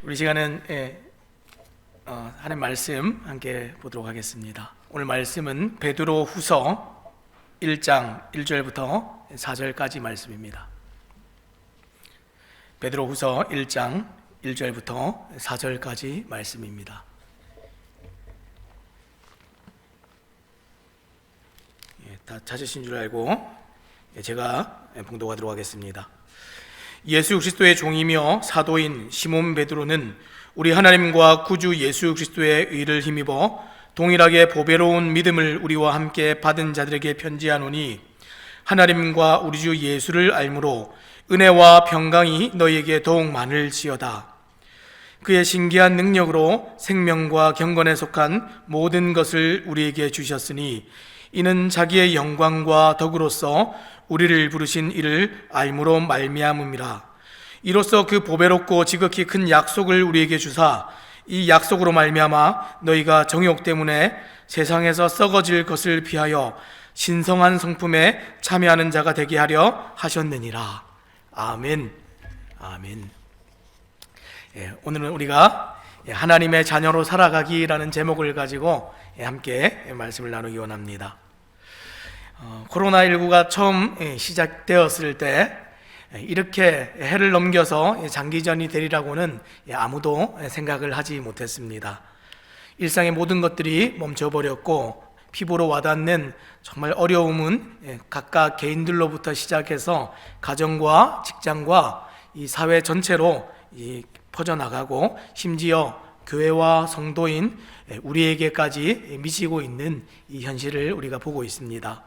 우리 시간은 하나님 말씀 함께 보도록 하겠습니다. 오늘 말씀은 베드로 후서 1장 1절부터 4절까지 말씀입니다. 베드로 후서 1장 1절부터 4절까지 말씀입니다. 다 찾으신 줄 알고 제가 봉독하도록 하겠습니다. 예수 그리스도의 종이며 사도인 시몬 베드로는 우리 하나님과 구주 예수 그리스도의 의를 힘입어 동일하게 보배로운 믿음을 우리와 함께 받은 자들에게 편지하노니, 하나님과 우리 주 예수를 알므로 은혜와 평강이 너희에게 더욱 많을지어다. 그의 신기한 능력으로 생명과 경건에 속한 모든 것을 우리에게 주셨으니, 이는 자기의 영광과 덕으로서 우리를 부르신 이를 알므로 말미암음이라. 이로써 그 보배롭고 지극히 큰 약속을 우리에게 주사, 이 약속으로 말미암아 너희가 정욕 때문에 세상에서 썩어질 것을 피하여 신성한 성품에 참여하는 자가 되게 하려 하셨느니라. 아멘. 아멘. 오늘은 우리가 하나님의 자녀로 살아가기라는 제목을 가지고 함께 말씀을 나누기 원합니다. 코로나19가 처음 시작되었을 때 이렇게 해를 넘겨서 장기전이 되리라고는 아무도 생각을 하지 못했습니다. 일상의 모든 것들이 멈춰버렸고, 피부로 와닿는 정말 어려움은 각각 개인들로부터 시작해서 가정과 직장과 이 사회 전체로 퍼져나가고, 심지어 교회와 성도인 우리에게까지 미치고 있는 이 현실을 우리가 보고 있습니다.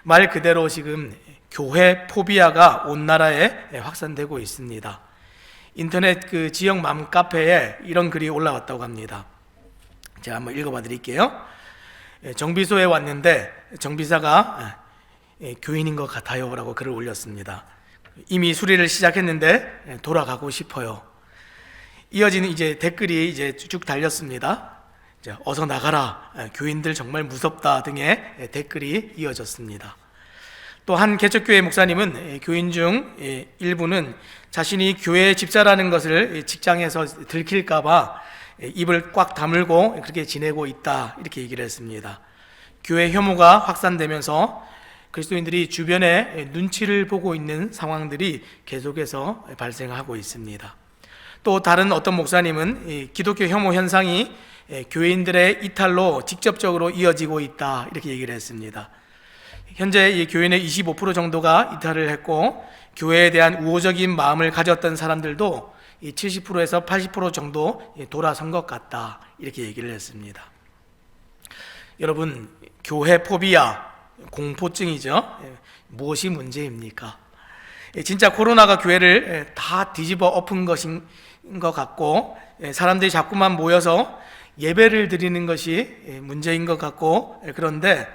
말 그대로 지금 교회 포비아가 온 나라에 확산되고 있습니다. 인터넷 그 지역 맘카페에 이런 글이 올라왔다고 합니다. 제가 한번 읽어봐 드릴게요. 정비소에 왔는데 정비사가 교인인 것 같아요 라고 글을 올렸습니다. 이미 수리를 시작했는데 돌아가고 싶어요. 이어지는 이제 댓글이 이제 쭉 달렸습니다. 어서 나가라, 교인들 정말 무섭다 등의 댓글이 이어졌습니다. 또 한 개척교회 목사님은 교인 중 일부는 자신이 교회 집사라는 것을 직장에서 들킬까봐 입을 꽉 다물고 그렇게 지내고 있다, 이렇게 얘기를 했습니다. 교회 혐오가 확산되면서 그리스도인들이 주변에 눈치를 보고 있는 상황들이 계속해서 발생하고 있습니다. 또 다른 어떤 목사님은 기독교 혐오 현상이 교인들의 이탈로 직접적으로 이어지고 있다, 이렇게 얘기를 했습니다. 현재 이 교인의 25% 정도가 이탈을 했고, 교회에 대한 우호적인 마음을 가졌던 사람들도 70%에서 80% 정도 돌아선 것 같다, 이렇게 얘기를 했습니다. 여러분, 교회 포비아, 공포증이죠. 무엇이 문제입니까? 진짜 코로나가 교회를 다 뒤집어 엎은 것인 것 같고, 사람들이 자꾸만 모여서 예배를 드리는 것이 문제인 것 같고, 그런데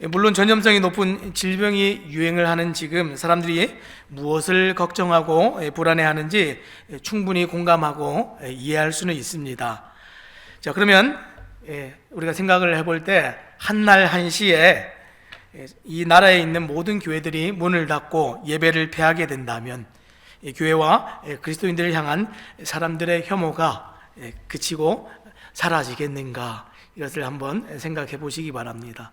물론 전염성이 높은 질병이 유행을 하는 지금 사람들이 무엇을 걱정하고 불안해하는지 충분히 공감하고 이해할 수는 있습니다. 자, 그러면 우리가 생각을 해볼 때 한날 한시에 이 나라에 있는 모든 교회들이 문을 닫고 예배를 폐하게 된다면 교회와 그리스도인들을 향한 사람들의 혐오가 그치고 사라지겠는가, 이것을 한번 생각해 보시기 바랍니다.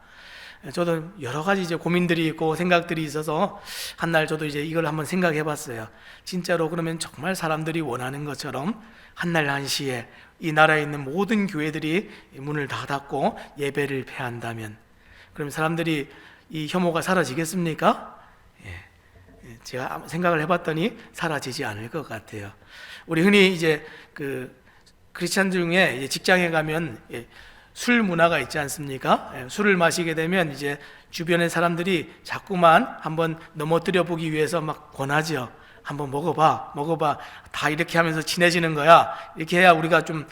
저도 여러 가지 이제 고민들이 있고 생각들이 있어서 한날 저도 이제 이걸 한번 생각해 봤어요. 진짜로 그러면 정말 사람들이 원하는 것처럼 한날 한시에 이 나라에 있는 모든 교회들이 문을 다 닫고 예배를 폐한다면, 그럼 사람들이 이 혐오가 사라지겠습니까? 제가 생각을 해봤더니 사라지지 않을 것 같아요. 우리 흔히 이제 크리스찬 중에 직장에 가면 술 문화가 있지 않습니까? 술을 마시게 되면 이제 주변의 사람들이 자꾸만 한번 넘어뜨려 보기 위해서 막 권하죠. 한번 먹어봐. 다 이렇게 하면서 친해지는 거야. 이렇게 해야 우리가 좀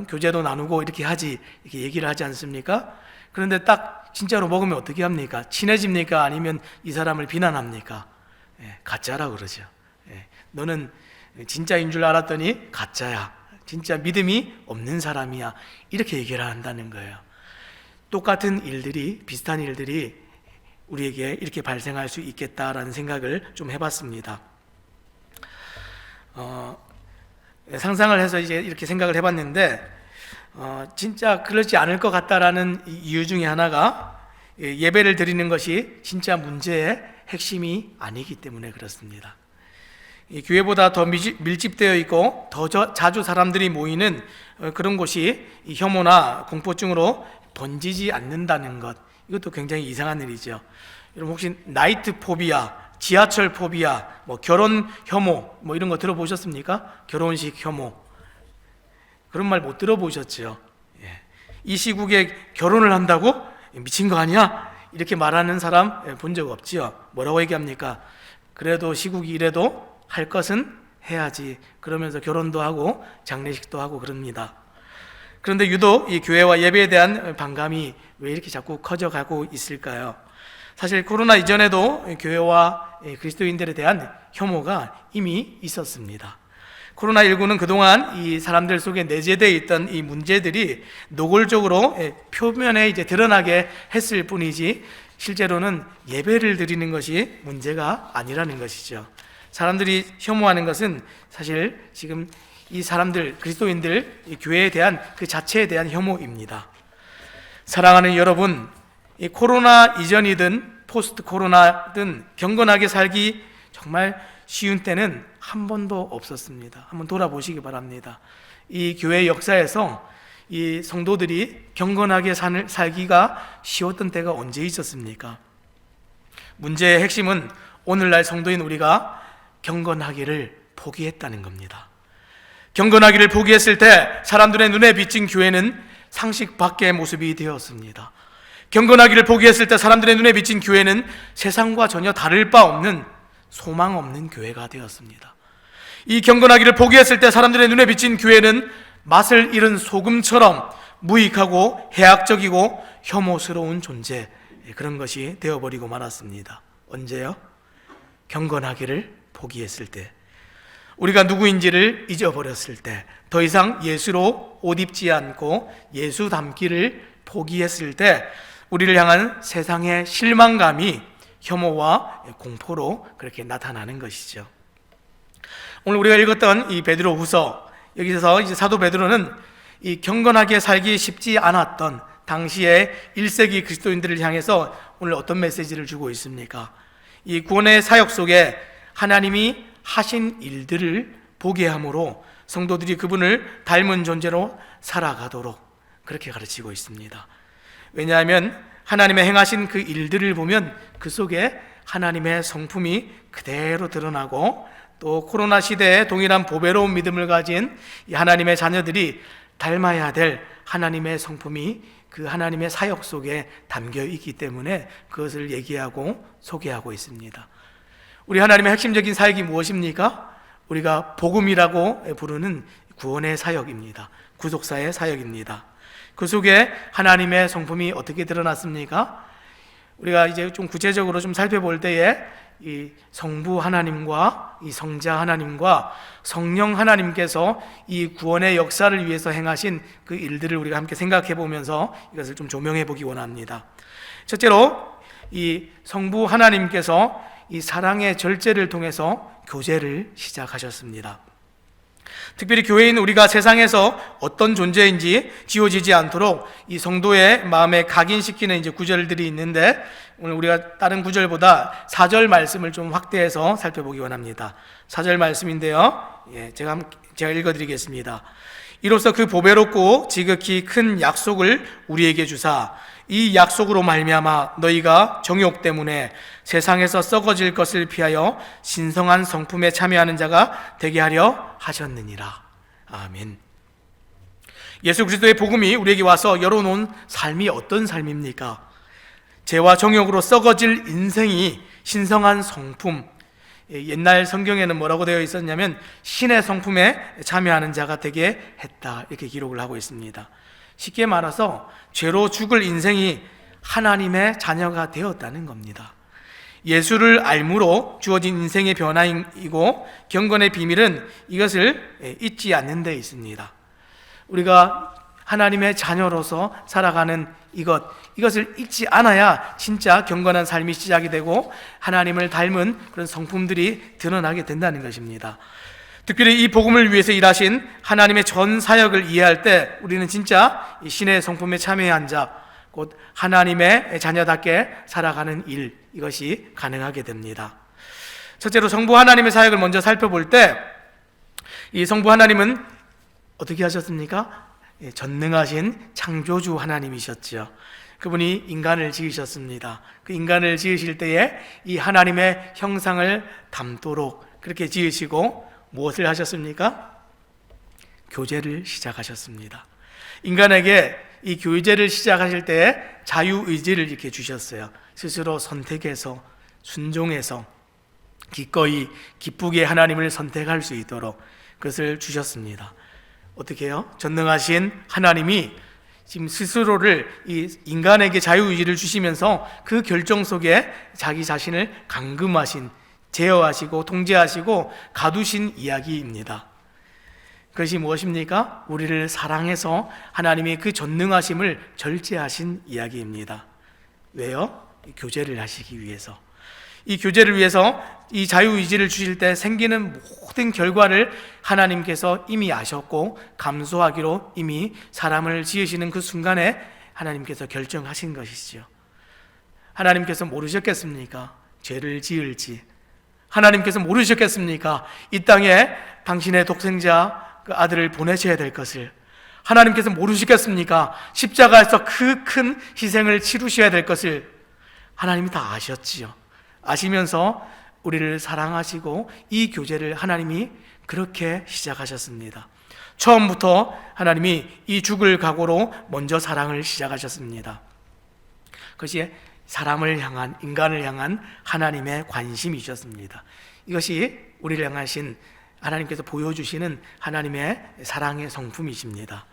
교제도 나누고 이렇게 하지, 이렇게 얘기를 하지 않습니까? 그런데 딱 진짜로 먹으면 어떻게 합니까? 친해집니까? 아니면 이 사람을 비난합니까? 가짜라 그러죠. 너는 진짜인 줄 알았더니 가짜야. 진짜 믿음이 없는 사람이야, 이렇게 얘기를 한다는 거예요. 똑같은 일들이, 비슷한 일들이 우리에게 이렇게 발생할 수 있겠다라는 생각을 좀 해봤습니다. 상상을 해서 이제 이렇게 생각을 해봤는데 진짜 그렇지 않을 것 같다라는 이유 중에 하나가 예배를 드리는 것이 진짜 문제의 핵심이 아니기 때문에 그렇습니다. 이 교회보다 더 밀집되어 있고 더 자주 사람들이 모이는 그런 곳이 이 혐오나 공포증으로 번지지 않는다는 것, 이것도 굉장히 이상한 일이죠. 여러분 혹시 나이트 포비아, 지하철 포비아, 결혼 혐오 이런 거 들어보셨습니까? 결혼식 혐오, 그런 말 못 들어보셨죠? 이 시국에 결혼을 한다고? 미친 거 아니야? 이렇게 말하는 사람 본 적 없지요. 뭐라고 얘기합니까? 그래도 시국이 이래도 할 것은 해야지, 그러면서 결혼도 하고 장례식도 하고 그럽니다. 그런데 유독 이 교회와 예배에 대한 반감이 왜 이렇게 자꾸 커져가고 있을까요? 사실 코로나 이전에도 교회와 그리스도인들에 대한 혐오가 이미 있었습니다. 코로나19는 그동안 이 사람들 속에 내재되어 있던 이 문제들이 노골적으로 표면에 이제 드러나게 했을 뿐이지 실제로는 예배를 드리는 것이 문제가 아니라는 것이죠. 사람들이 혐오하는 것은 사실 지금 이 사람들, 그리스도인들, 이 교회에 대한 그 자체에 대한 혐오입니다. 사랑하는 여러분, 이 코로나 이전이든 포스트 코로나든 경건하게 살기 정말 쉬운 때는 한 번도 없었습니다. 한번 돌아보시기 바랍니다. 이 교회 역사에서 이 성도들이 경건하게 살기가 쉬웠던 때가 언제 있었습니까? 문제의 핵심은 오늘날 성도인 우리가 경건하기를 포기했다는 겁니다. 경건하기를 포기했을 때 사람들의 눈에 비친 교회는 상식 밖의 모습이 되었습니다. 경건하기를 포기했을 때 사람들의 눈에 비친 교회는 세상과 전혀 다를 바 없는 소망 없는 교회가 되었습니다. 이 경건하기를 포기했을 때 사람들의 눈에 비친 교회는 맛을 잃은 소금처럼 무익하고 해악적이고 혐오스러운 존재, 그런 것이 되어버리고 말았습니다. 언제요? 경건하기를 포기했을 때, 우리가 누구인지를 잊어버렸을 때, 더 이상 예수로 옷 입지 않고 예수 닮기를 포기했을 때 우리를 향한 세상의 실망감이 혐오와 공포로 그렇게 나타나는 것이죠. 오늘 우리가 읽었던 이 베드로 후서, 여기서 이제 사도 베드로는 이 경건하게 살기 쉽지 않았던 당시의 1세기 그리스도인들을 향해서 오늘 어떤 메시지를 주고 있습니까? 이 구원의 사역 속에 하나님이 하신 일들을 보게 함으로 성도들이 그분을 닮은 존재로 살아가도록 그렇게 가르치고 있습니다. 왜냐하면 하나님의 행하신 그 일들을 보면 그 속에 하나님의 성품이 그대로 드러나고, 또 코로나 시대에 동일한 보배로운 믿음을 가진 이 하나님의 자녀들이 닮아야 될 하나님의 성품이 그 하나님의 사역 속에 담겨 있기 때문에 그것을 얘기하고 소개하고 있습니다. 우리 하나님의 핵심적인 사역이 무엇입니까? 우리가 복음이라고 부르는 구원의 사역입니다. 구속사의 사역입니다. 그 속에 하나님의 성품이 어떻게 드러났습니까? 우리가 이제 좀 구체적으로 좀 살펴볼 때에 이 성부 하나님과 이 성자 하나님과 성령 하나님께서 이 구원의 역사를 위해서 행하신 그 일들을 우리가 함께 생각해 보면서 이것을 좀 조명해 보기 원합니다. 첫째로 이 성부 하나님께서 이 사랑의 절제를 통해서 교제를 시작하셨습니다. 특별히 교회인 우리가 세상에서 어떤 존재인지 지워지지 않도록 이 성도의 마음에 각인시키는 이제 구절들이 있는데, 오늘 우리가 다른 구절보다 4절 말씀을 좀 확대해서 살펴보기 원합니다. 4절 말씀인데요, 제가 읽어드리겠습니다. 이로써 그 보배롭고 지극히 큰 약속을 우리에게 주사 이 약속으로 말미암아 너희가 정욕 때문에 세상에서 썩어질 것을 피하여 신성한 성품에 참여하는 자가 되게 하려 하셨느니라. 아멘. 예수 그리스도의 복음이 우리에게 와서 열어놓은 삶이 어떤 삶입니까? 죄와 정욕으로 썩어질 인생이 신성한 성품, 옛날 성경에는 뭐라고 되어 있었냐면 신의 성품에 참여하는 자가 되게 했다, 이렇게 기록을 하고 있습니다. 쉽게 말해서 죄로 죽을 인생이 하나님의 자녀가 되었다는 겁니다. 예수를 알므로 주어진 인생의 변화이고 경건의 비밀은 이것을 잊지 않는 데 있습니다. 우리가 하나님의 자녀로서 살아가는 이것을 잊지 않아야 진짜 경건한 삶이 시작이 되고 하나님을 닮은 그런 성품들이 드러나게 된다는 것입니다. 특별히 이 복음을 위해서 일하신 하나님의 전 사역을 이해할 때 우리는 진짜 이 신의 성품에 참여한 자, 곧 하나님의 자녀답게 살아가는 일, 이것이 가능하게 됩니다. 첫째로 성부 하나님의 사역을 먼저 살펴볼 때 이 성부 하나님은 어떻게 하셨습니까? 전능하신 창조주 하나님이셨죠. 그분이 인간을 지으셨습니다. 그 인간을 지으실 때에 이 하나님의 형상을 담도록 그렇게 지으시고 무엇을 하셨습니까? 교제를 시작하셨습니다. 인간에게 이 교제를 시작하실 때에 자유의지를 이렇게 주셨어요. 스스로 선택해서 순종해서 기꺼이 기쁘게 하나님을 선택할 수 있도록 그것을 주셨습니다. 어떻게 해요? 전능하신 하나님이 지금 스스로를 이 인간에게 자유의지를 주시면서 그 결정 속에 자기 자신을 감금하신, 제어하시고 통제하시고 가두신 이야기입니다. 그것이 무엇입니까? 우리를 사랑해서 하나님의 그 전능하심을 절제하신 이야기입니다. 왜요? 교제를 하시기 위해서. 이 교제를 위해서 이 자유의지를 주실 때 생기는 모든 결과를 하나님께서 이미 아셨고 감수하기로 이미 사람을 지으시는 그 순간에 하나님께서 결정하신 것이지요. 하나님께서 모르셨겠습니까? 죄를 지을지. 하나님께서 모르셨겠습니까? 이 땅에 당신의 독생자 그 아들을 보내셔야 될 것을. 하나님께서 모르시겠습니까? 십자가에서 그 큰 희생을 치르셔야 될 것을. 하나님이 다 아셨지요. 아시면서 우리를 사랑하시고 이 교제를 하나님이 그렇게 시작하셨습니다. 처음부터 하나님이 이 죽을 각오로 먼저 사랑을 시작하셨습니다. 그것이 사람을 향한, 인간을 향한 하나님의 관심이셨습니다. 이것이 우리를 향하신 하나님께서 보여주시는 하나님의 사랑의 성품이십니다.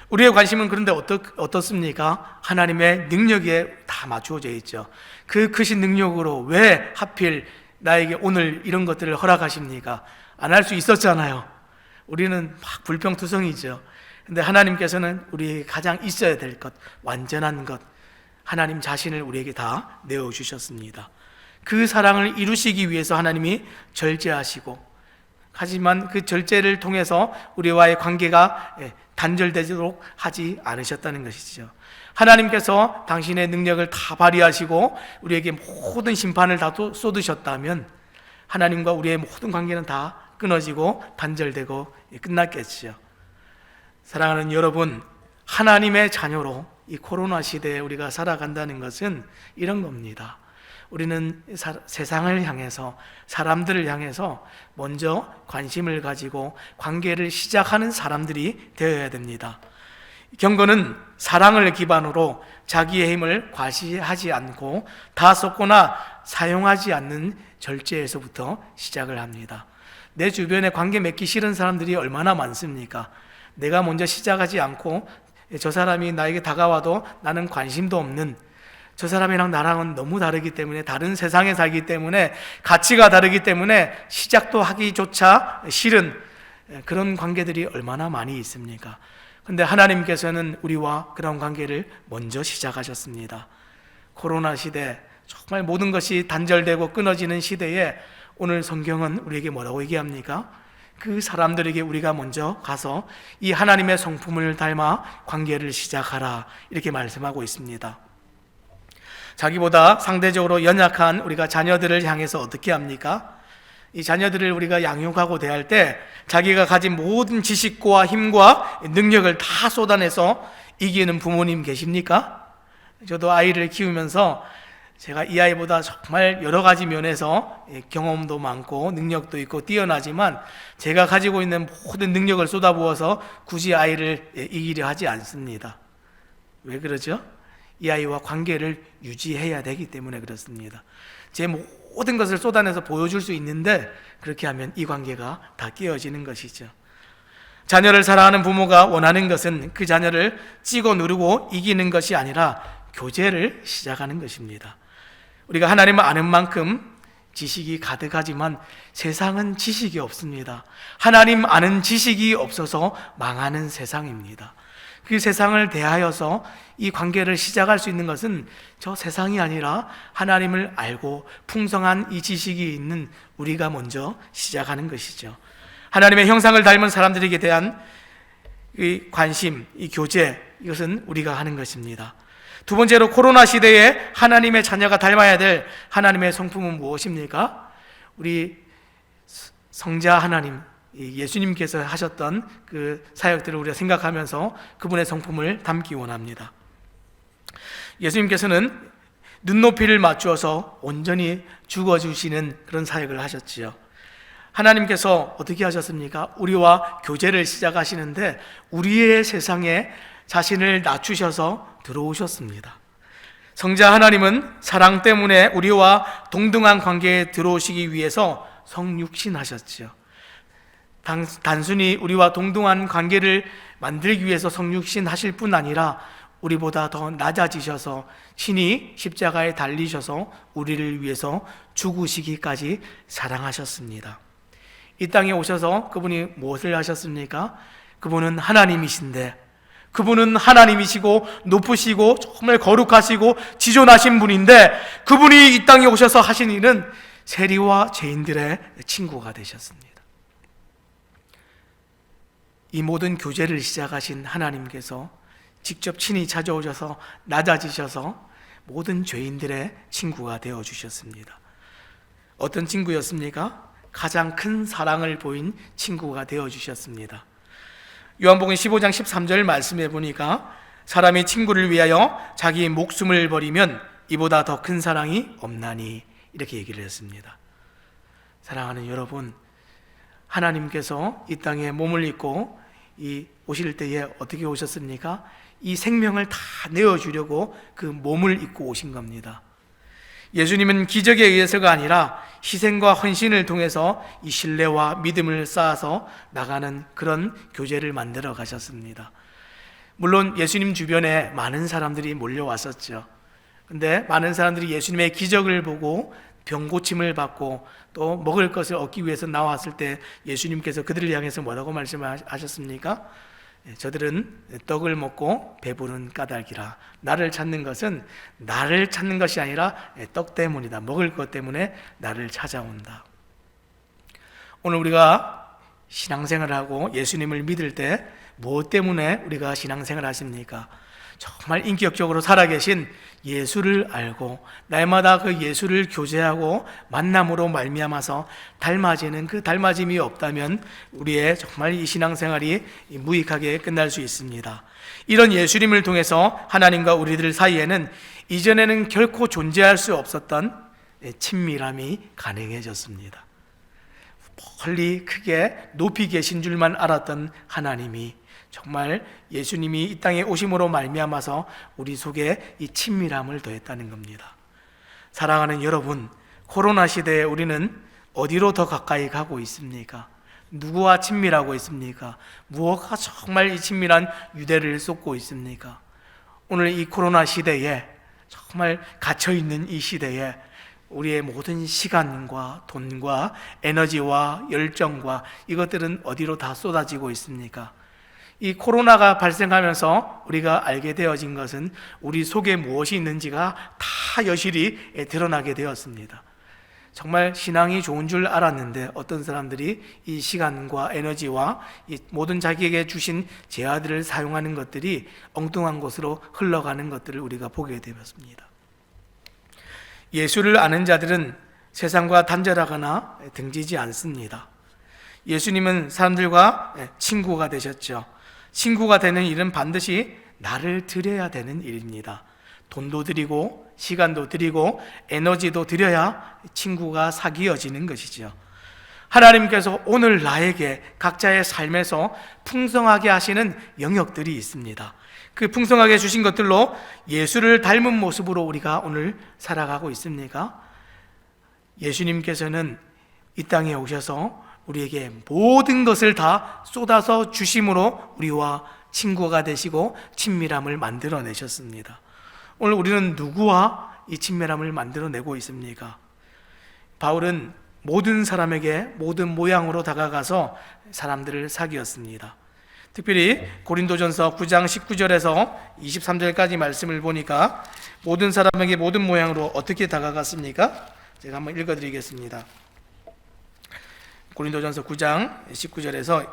우리의 관심은 그런데 어떻습니까? 하나님의 능력에 다 맞추어져 있죠. 그 크신 능력으로 왜 하필 나에게 오늘 이런 것들을 허락하십니까? 안 할 수 있었잖아요. 우리는 막 불평투성이죠. 근데 하나님께서는 우리에게 가장 있어야 될 것, 완전한 것, 하나님 자신을 우리에게 다 내어주셨습니다. 그 사랑을 이루시기 위해서 하나님이 절제하시고, 하지만 그 절제를 통해서 우리와의 관계가 단절되도록 하지 않으셨다는 것이죠. 하나님께서 당신의 능력을 다 발휘하시고 우리에게 모든 심판을 다 쏟으셨다면 하나님과 우리의 모든 관계는 다 끊어지고 단절되고 끝났겠죠. 사랑하는 여러분, 하나님의 자녀로 이 코로나 시대에 우리가 살아간다는 것은 이런 겁니다. 우리는 세상을 향해서, 사람들을 향해서 먼저 관심을 가지고 관계를 시작하는 사람들이 되어야 됩니다. 경건은 사랑을 기반으로 자기의 힘을 과시하지 않고 다 썼거나 사용하지 않는 절제에서부터 시작을 합니다. 내 주변에 관계 맺기 싫은 사람들이 얼마나 많습니까? 내가 먼저 시작하지 않고 저 사람이 나에게 다가와도 나는 관심도 없는, 저 사람이랑 나랑은 너무 다르기 때문에, 다른 세상에 살기 때문에, 가치가 다르기 때문에 시작도 하기조차 싫은 그런 관계들이 얼마나 많이 있습니까? 그런데 하나님께서는 우리와 그런 관계를 먼저 시작하셨습니다. 코로나 시대, 정말 모든 것이 단절되고 끊어지는 시대에 오늘 성경은 우리에게 뭐라고 얘기합니까? 그 사람들에게 우리가 먼저 가서 이 하나님의 성품을 닮아 관계를 시작하라, 이렇게 말씀하고 있습니다. 자기보다 상대적으로 연약한 우리가 자녀들을 향해서 어떻게 합니까? 이 자녀들을 우리가 양육하고 대할 때 자기가 가진 모든 지식과 힘과 능력을 다 쏟아내서 이기는 부모님 계십니까? 저도 아이를 키우면서 제가 이 아이보다 정말 여러 가지 면에서 경험도 많고 능력도 있고 뛰어나지만 제가 가지고 있는 모든 능력을 쏟아부어서 굳이 아이를 이기려 하지 않습니다. 왜 그러죠? 이 아이와 관계를 유지해야 되기 때문에 그렇습니다. 제 모든 것을 쏟아내서 보여줄 수 있는데 그렇게 하면 이 관계가 다 깨어지는 것이죠. 자녀를 사랑하는 부모가 원하는 것은 그 자녀를 찍어 누르고 이기는 것이 아니라 교제를 시작하는 것입니다. 우리가 하나님을 아는 만큼 지식이 가득하지만 세상은 지식이 없습니다. 하나님 아는 지식이 없어서 망하는 세상입니다. 그 세상을 대하여서 이 관계를 시작할 수 있는 것은 저 세상이 아니라 하나님을 알고 풍성한 이 지식이 있는 우리가 먼저 시작하는 것이죠. 하나님의 형상을 닮은 사람들에게 대한 이 관심, 이 교제, 이것은 우리가 하는 것입니다. 두 번째로 코로나 시대에 하나님의 자녀가 닮아야 될 하나님의 성품은 무엇입니까? 우리 성자 하나님, 예수님께서 하셨던 그 사역들을 우리가 생각하면서 그분의 성품을 담기 원합니다. 예수님께서는 눈높이를 맞추어서 온전히 죽어주시는 그런 사역을 하셨지요. 하나님께서 어떻게 하셨습니까? 우리와 교제를 시작하시는데 우리의 세상에 자신을 낮추셔서 들어오셨습니다. 성자 하나님은 사랑 때문에 우리와 동등한 관계에 들어오시기 위해서 성육신하셨지요. 단순히 우리와 동등한 관계를 만들기 위해서 성육신하실 뿐 아니라 우리보다 더 낮아지셔서 친히 십자가에 달리셔서 우리를 위해서 죽으시기까지 사랑하셨습니다. 이 땅에 오셔서 그분이 무엇을 하셨습니까? 그분은 하나님이신데, 그분은 하나님이시고 높으시고 정말 거룩하시고 지존하신 분인데, 그분이 이 땅에 오셔서 하신 일은 세리와 죄인들의 친구가 되셨습니다. 이 모든 교제를 시작하신 하나님께서 직접 친히 찾아오셔서 낮아지셔서 모든 죄인들의 친구가 되어주셨습니다. 어떤 친구였습니까? 가장 큰 사랑을 보인 친구가 되어주셨습니다. 요한복음 15장 13절 말씀해 보니까 사람이 친구를 위하여 자기 목숨을 버리면 이보다 더 큰 사랑이 없나니, 이렇게 얘기를 했습니다. 사랑하는 여러분, 하나님께서 이 땅에 몸을 입고 오실 때에 어떻게 오셨습니까? 이 생명을 다 내어주려고 그 몸을 입고 오신 겁니다. 예수님은 기적에 의해서가 아니라 희생과 헌신을 통해서 이 신뢰와 믿음을 쌓아서 나가는 그런 교제를 만들어 가셨습니다. 물론 예수님 주변에 많은 사람들이 몰려왔었죠. 근데 많은 사람들이 예수님의 기적을 보고 병 고침을 받고 또 먹을 것을 얻기 위해서 나왔을 때 예수님께서 그들을 향해서 뭐라고 말씀하셨습니까? 저들은 떡을 먹고 배부른 까닭이라. 나를 찾는 것은 나를 찾는 것이 아니라 떡 때문이다. 먹을 것 때문에 나를 찾아온다. 오늘 우리가 신앙생활을 하고 예수님을 믿을 때 무엇 때문에 우리가 신앙생활을 하십니까? 정말 인격적으로 살아계신 예수를 알고 날마다 그 예수를 교제하고 만남으로 말미암아서 닮아지는 그 닮아짐이 없다면 우리의 정말 이 신앙생활이 무익하게 끝날 수 있습니다. 이런 예수님을 통해서 하나님과 우리들 사이에는 이전에는 결코 존재할 수 없었던 친밀함이 가능해졌습니다. 멀리 크게 높이 계신 줄만 알았던 하나님이 정말 예수님이 이 땅에 오심으로 말미암아서 우리 속에 이 친밀함을 더했다는 겁니다. 사랑하는 여러분, 코로나 시대에 우리는 어디로 더 가까이 가고 있습니까? 누구와 친밀하고 있습니까? 무엇가 정말 이 친밀한 유대를 쏟고 있습니까? 오늘 이 코로나 시대에 정말 갇혀있는 이 시대에 우리의 모든 시간과 돈과 에너지와 열정과 이것들은 어디로 다 쏟아지고 있습니까? 이 코로나가 발생하면서 우리가 알게 되어진 것은 우리 속에 무엇이 있는지가 다 여실히 드러나게 되었습니다. 정말 신앙이 좋은 줄 알았는데 어떤 사람들이 이 시간과 에너지와 이 모든 자기에게 주신 재화들을 사용하는 것들이 엉뚱한 곳으로 흘러가는 것들을 우리가 보게 되었습니다. 예수를 아는 자들은 세상과 단절하거나 등지지 않습니다. 예수님은 사람들과 친구가 되셨죠. 친구가 되는 일은 반드시 나를 드려야 되는 일입니다. 돈도 드리고 시간도 드리고 에너지도 드려야 친구가 사귀어지는 것이죠. 하나님께서 오늘 나에게 각자의 삶에서 풍성하게 하시는 영역들이 있습니다. 그 풍성하게 주신 것들로 예수를 닮은 모습으로 우리가 오늘 살아가고 있습니까? 예수님께서는 이 땅에 오셔서 우리에게 모든 것을 다 쏟아서 주심으로 우리와 친구가 되시고 친밀함을 만들어내셨습니다. 오늘 우리는 누구와 이 친밀함을 만들어내고 있습니까? 바울은 모든 사람에게 모든 모양으로 다가가서 사람들을 사귀었습니다. 특별히 고린도전서 9장 19절에서 23절까지 말씀을 보니까 모든 사람에게 모든 모양으로 어떻게 다가갔습니까? 제가 한번 읽어드리겠습니다. 고린도전서 9장 19절에서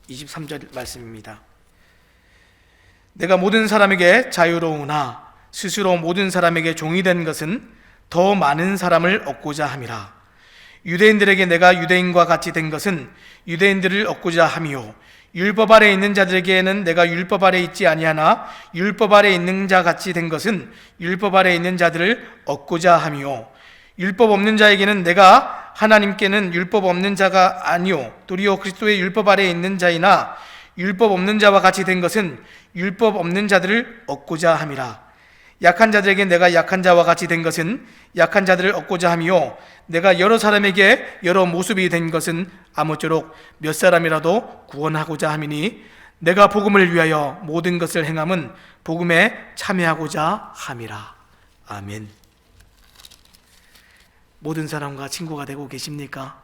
23절 말씀입니다. 내가 모든 사람에게 자유로우나 스스로 모든 사람에게 종이 된 것은 더 많은 사람을 얻고자 함이라. 유대인들에게 내가 유대인과 같이 된 것은 유대인들을 얻고자 함이요, 율법 아래 있는 자들에게는 내가 율법 아래 있지 아니하나 율법 아래 있는 자 같이 된 것은 율법 아래 있는 자들을 얻고자 함이요, 율법 없는 자에게는 내가 하나님께는 율법 없는 자가 아니요 도리어 그리스도의 율법 아래 있는 자이나 율법 없는 자와 같이 된 것은 율법 없는 자들을 얻고자 함이라. 약한 자들에게 내가 약한 자와 같이 된 것은 약한 자들을 얻고자 함이요, 내가 여러 사람에게 여러 모습이 된 것은 아무쪼록 몇 사람이라도 구원하고자 함이니 내가 복음을 위하여 모든 것을 행함은 복음에 참여하고자 함이라. 아멘. 모든 사람과 친구가 되고 계십니까?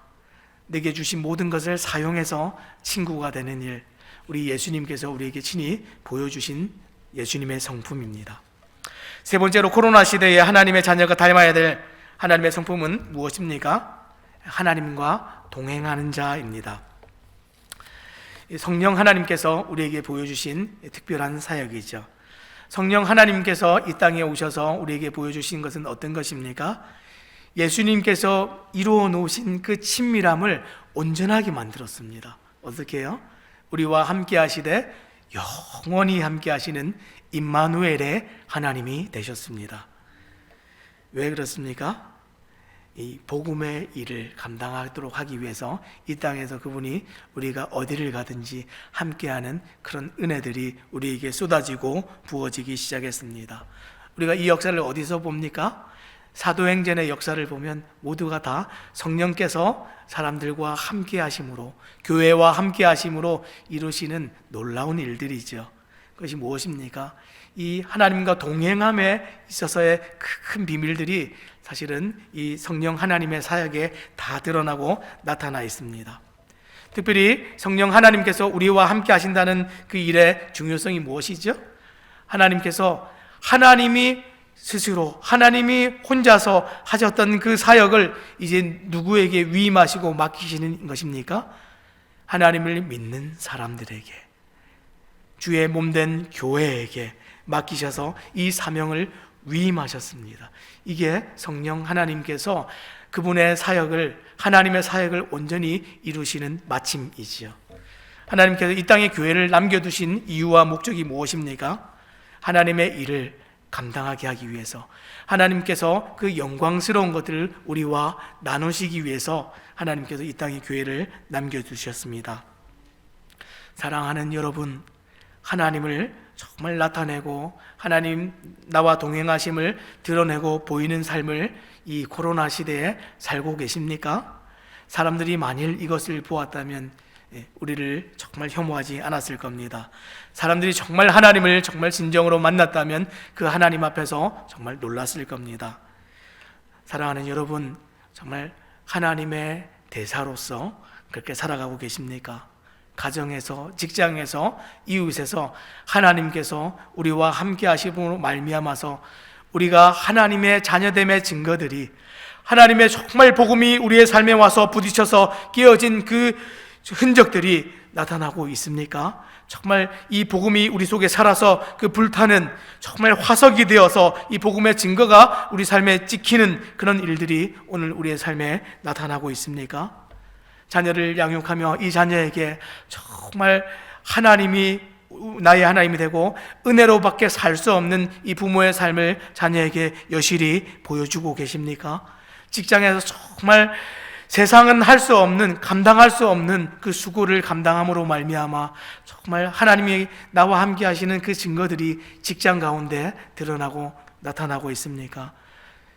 내게 주신 모든 것을 사용해서 친구가 되는 일, 우리 예수님께서 우리에게 친히 보여주신 예수님의 성품입니다. 세 번째로, 코로나 시대에 하나님의 자녀가 닮아야 될 하나님의 성품은 무엇입니까? 하나님과 동행하는 자입니다. 성령 하나님께서 우리에게 보여주신 특별한 사역이죠. 성령 하나님께서 이 땅에 오셔서 우리에게 보여주신 것은 어떤 것입니까? 예수님께서 이루어 놓으신 그 친밀함을 온전하게 만들었습니다. 어떻게 해요? 우리와 함께 하시되 영원히 함께 하시는 임마누엘의 하나님이 되셨습니다. 왜 그렇습니까? 이 복음의 일을 감당하도록 하기 위해서 이 땅에서 그분이 우리가 어디를 가든지 함께하는 그런 은혜들이 우리에게 쏟아지고 부어지기 시작했습니다. 우리가 이 역사를 어디서 봅니까? 사도행전의 역사를 보면 모두가 다 성령께서 사람들과 함께 하심으로, 교회와 함께 하심으로 이루시는 놀라운 일들이죠. 그것이 무엇입니까? 이 하나님과 동행함에 있어서의 큰 비밀들이 사실은 이 성령 하나님의 사역에 다 드러나고 나타나 있습니다. 특별히 성령 하나님께서 우리와 함께 하신다는 그 일의 중요성이 무엇이죠? 하나님께서 하나님이 스스로, 하나님이 혼자서 하셨던 그 사역을 이제 누구에게 위임하시고 맡기시는 것입니까? 하나님을 믿는 사람들에게, 주의 몸된 교회에게 맡기셔서 이 사명을 위임하셨습니다. 이게 성령 하나님께서 그분의 사역을, 하나님의 사역을 온전히 이루시는 마침이지요. 하나님께서 이 땅에 교회를 남겨두신 이유와 목적이 무엇입니까? 하나님의 일을 감당하게 하기 위해서, 하나님께서 그 영광스러운 것들을 우리와 나누시기 위해서 하나님께서 이 땅에 교회를 남겨두셨습니다. 사랑하는 여러분, 하나님을 정말 나타내고 하나님 나와 동행하심을 드러내고 보이는 삶을 이 코로나 시대에 살고 계십니까? 사람들이 만일 이것을 보았다면 우리를 정말 혐오하지 않았을 겁니다. 사람들이 정말 하나님을 정말 진정으로 만났다면 그 하나님 앞에서 정말 놀랐을 겁니다. 사랑하는 여러분, 정말 하나님의 대사로서 그렇게 살아가고 계십니까? 가정에서, 직장에서, 이웃에서 하나님께서 우리와 함께 하심으로 말미암아서 우리가 하나님의 자녀됨의 증거들이, 하나님의 정말 복음이 우리의 삶에 와서 부딪혀서 깨어진 그 흔적들이 나타나고 있습니까? 정말 이 복음이 우리 속에 살아서 그 불타는 정말 화석이 되어서 이 복음의 증거가 우리 삶에 찍히는 그런 일들이 오늘 우리의 삶에 나타나고 있습니까? 자녀를 양육하며 이 자녀에게 정말 하나님이 나의 하나님이 되고 은혜로밖에 살 수 없는 이 부모의 삶을 자녀에게 여실히 보여주고 계십니까? 직장에서 정말 세상은 할 수 없는, 감당할 수 없는 그 수고를 감당함으로 말미암아 정말 하나님이 나와 함께 하시는 그 증거들이 직장 가운데 드러나고 나타나고 있습니까?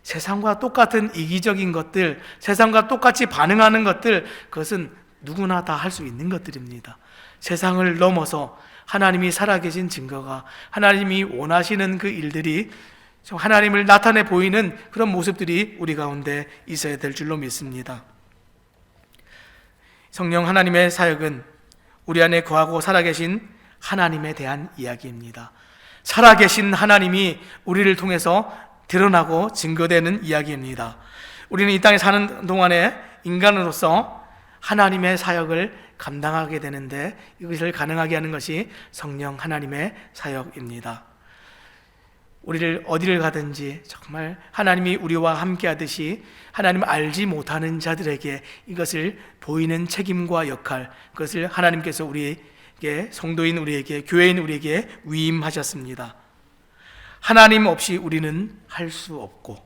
세상과 똑같은 이기적인 것들, 세상과 똑같이 반응하는 것들, 그것은 누구나 다 할 수 있는 것들입니다. 세상을 넘어서 하나님이 살아계신 증거가, 하나님이 원하시는 그 일들이 하나님을 나타내 보이는 그런 모습들이 우리 가운데 있어야 될 줄로 믿습니다. 성령 하나님의 사역은 우리 안에 거하고 살아계신 하나님에 대한 이야기입니다. 살아계신 하나님이 우리를 통해서 드러나고 증거되는 이야기입니다. 우리는 이 땅에 사는 동안에 인간으로서 하나님의 사역을 감당하게 되는데 이것을 가능하게 하는 것이 성령 하나님의 사역입니다. 우리를 어디를 가든지 정말 하나님이 우리와 함께 하듯이 하나님을 알지 못하는 자들에게 이것을 보이는 책임과 역할, 그것을 하나님께서 우리에게, 성도인 우리에게, 교회인 우리에게 위임하셨습니다. 하나님 없이 우리는 할 수 없고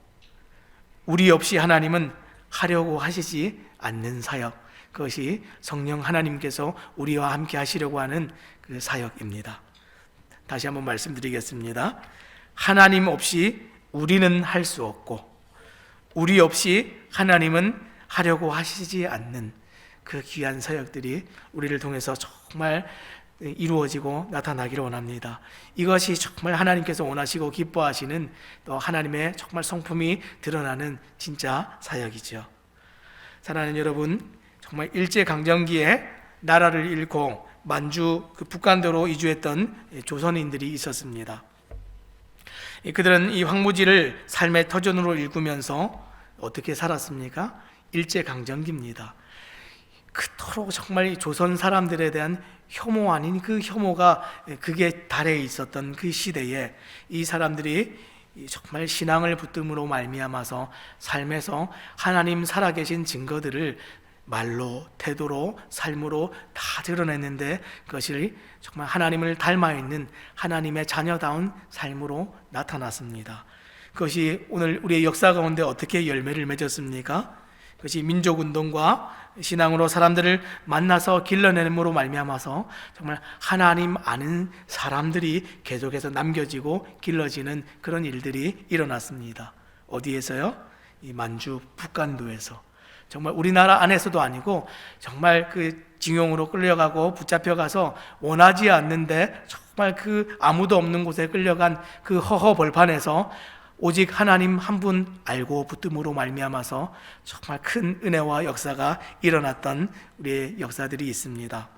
우리 없이 하나님은 하려고 하시지 않는 사역, 그것이 성령 하나님께서 우리와 함께 하시려고 하는 그 사역입니다. 다시 한번 말씀드리겠습니다. 하나님 없이 우리는 할 수 없고 우리 없이 하나님은 하려고 하시지 않는 그 귀한 사역들이 우리를 통해서 정말 이루어지고 나타나기를 원합니다. 이것이 정말 하나님께서 원하시고 기뻐하시는 또 하나님의 정말 성품이 드러나는 진짜 사역이죠. 사랑하는 여러분, 정말 일제강점기에 나라를 잃고 만주 그 북간도로 이주했던 조선인들이 있었습니다. 그들은 이 황무지를 삶의 터전으로 일구면서 어떻게 살았습니까? 일제강점기입니다. 그토록 정말 조선 사람들에 대한 혐오 아닌 그 혐오가 그게 달해 있었던 그 시대에 이 사람들이 정말 신앙을 붙듦으로 말미암아서 삶에서 하나님 살아계신 증거들을 말로, 태도로, 삶으로 다 드러냈는데 그것이 정말 하나님을 닮아 있는 하나님의 자녀다운 삶으로 나타났습니다. 그것이 오늘 우리의 역사 가운데 어떻게 열매를 맺었습니까? 그것이 민족운동과 신앙으로 사람들을 만나서 길러내므로 말미암아서 정말 하나님 아는 사람들이 계속해서 남겨지고 길러지는 그런 일들이 일어났습니다. 어디에서요? 이 만주 북간도에서. 정말 우리나라 안에서도 아니고 정말 그 징용으로 끌려가고 붙잡혀가서 원하지 않는데 정말 그 아무도 없는 곳에 끌려간 그 허허벌판에서 오직 하나님 한 분 알고 붙듦으로 말미암아서 정말 큰 은혜와 역사가 일어났던 우리의 역사들이 있습니다.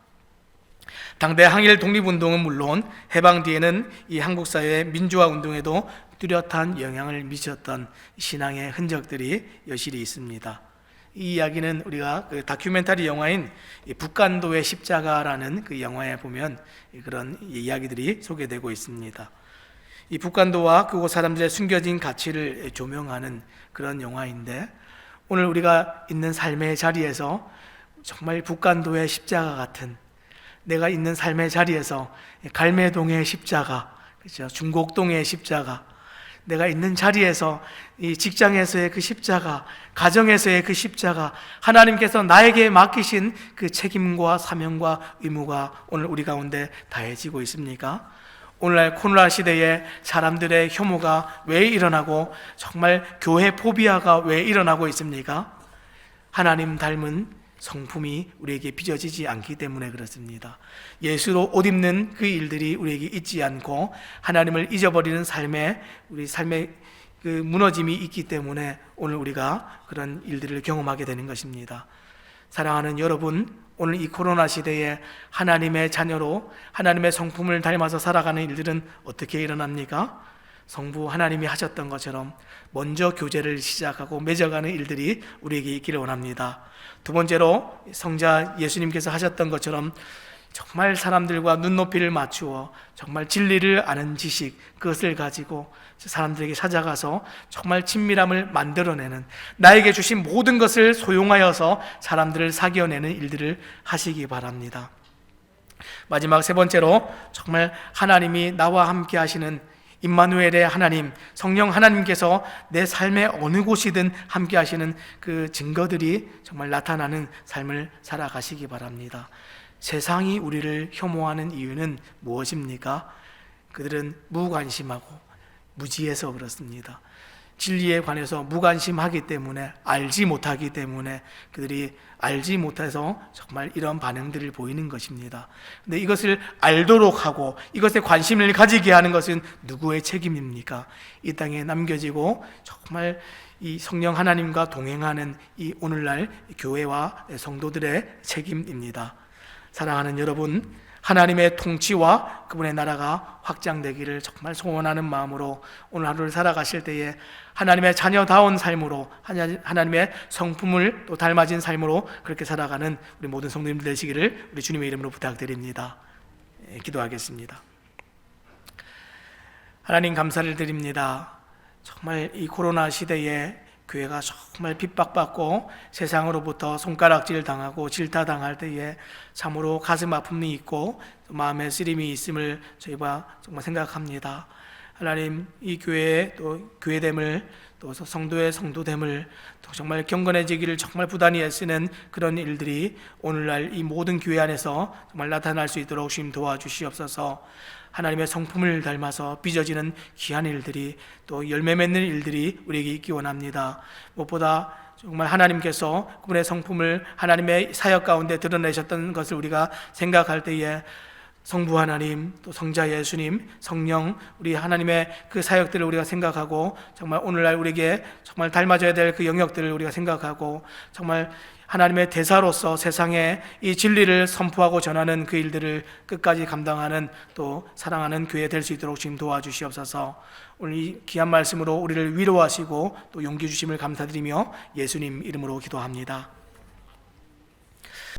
당대 항일 독립운동은 물론 해방 뒤에는 이 한국 사회의 민주화 운동에도 뚜렷한 영향을 미쳤던 신앙의 흔적들이 여실히 있습니다. 이 이야기는 우리가 그 다큐멘터리 영화인 북간도의 십자가라는 그 영화에 보면 그런 이야기들이 소개되고 있습니다. 이 북간도와 그곳 사람들의 숨겨진 가치를 조명하는 그런 영화인데 오늘 우리가 있는 삶의 자리에서 정말 북간도의 십자가 같은, 내가 있는 삶의 자리에서 갈매동의 십자가, 그렇죠? 중곡동의 십자가, 내가 있는 자리에서 이 직장에서의 그 십자가, 가정에서의 그 십자가, 하나님께서 나에게 맡기신 그 책임과 사명과 의무가 오늘 우리 가운데 다해지고 있습니까? 오늘날 코로나 시대에 사람들의 혐오가 왜 일어나고 정말 교회 포비아가 왜 일어나고 있습니까? 하나님 닮은 성품이 우리에게 빚어지지 않기 때문에 그렇습니다. 예수로 옷 입는 그 일들이 우리에게 있지 않고 하나님을 잊어버리는 우리 삶의 그 무너짐이 있기 때문에 오늘 우리가 그런 일들을 경험하게 되는 것입니다. 사랑하는 여러분, 오늘 이 코로나 시대에 하나님의 자녀로 하나님의 성품을 닮아서 살아가는 일들은 어떻게 일어납니까? 성부 하나님이 하셨던 것처럼 먼저 교제를 시작하고 맺어가는 일들이 우리에게 있기를 원합니다. 두 번째로 성자 예수님께서 하셨던 것처럼 정말 사람들과 눈높이를 맞추어 정말 진리를 아는 지식, 그것을 가지고 사람들에게 찾아가서 정말 친밀함을 만들어내는, 나에게 주신 모든 것을 소용하여서 사람들을 사귀어내는 일들을 하시기 바랍니다. 마지막 세 번째로 정말 하나님이 나와 함께 하시는 임마누엘의 하나님, 성령 하나님께서 내 삶의 어느 곳이든 함께 하시는 그 증거들이 정말 나타나는 삶을 살아가시기 바랍니다. 세상이 우리를 혐오하는 이유는 무엇입니까? 그들은 무관심하고 무지해서 그렇습니다. 진리에 관해서 무관심하기 때문에, 알지 못하기 때문에 그들이 알지 못해서 정말 이런 반응들을 보이는 것입니다. 근데 이것을 알도록 하고 이것에 관심을 가지게 하는 것은 누구의 책임입니까? 이 땅에 남겨지고 정말 이 성령 하나님과 동행하는 이 오늘날 교회와 성도들의 책임입니다. 사랑하는 여러분, 하나님의 통치와 그분의 나라가 확장되기를 정말 소원하는 마음으로 오늘 하루를 살아가실 때에 하나님의 자녀다운 삶으로, 하나님의 성품을 또 닮아진 삶으로 그렇게 살아가는 우리 모든 성도님들 되시기를 우리 주님의 이름으로 부탁드립니다. 기도하겠습니다. 하나님, 감사를 드립니다. 정말 이 코로나 시대에 교회가 정말 핍박받고 세상으로부터 손가락질 당하고 질타당할 때에 참으로 가슴 아픔이 있고 마음에 쓰림이 있음을 저희가 정말 생각합니다. 하나님, 이 교회의 또 교회됨을, 또 성도의 성도됨을 또 정말 경건해지기를 정말 부단히 애쓰는 그런 일들이 오늘날 이 모든 교회 안에서 정말 나타날 수 있도록 주님 도와주시옵소서. 하나님의 성품을 닮아서 빚어지는 귀한 일들이, 또 열매 맺는 일들이 우리에게 있기 원합니다. 무엇보다 정말 하나님께서 그분의 성품을 하나님의 사역 가운데 드러내셨던 것을 우리가 생각할 때에 성부 하나님, 또 성자 예수님, 성령, 우리 하나님의 그 사역들을 우리가 생각하고 정말 오늘날 우리에게 정말 닮아져야 될 그 영역들을 우리가 생각하고 정말 하나님의 대사로서 세상에 이 진리를 선포하고 전하는 그 일들을 끝까지 감당하는, 또 사랑하는 교회 될 수 있도록 지금 도와주시옵소서. 오늘 이 귀한 말씀으로 우리를 위로하시고 또 용기 주심을 감사드리며 예수님 이름으로 기도합니다.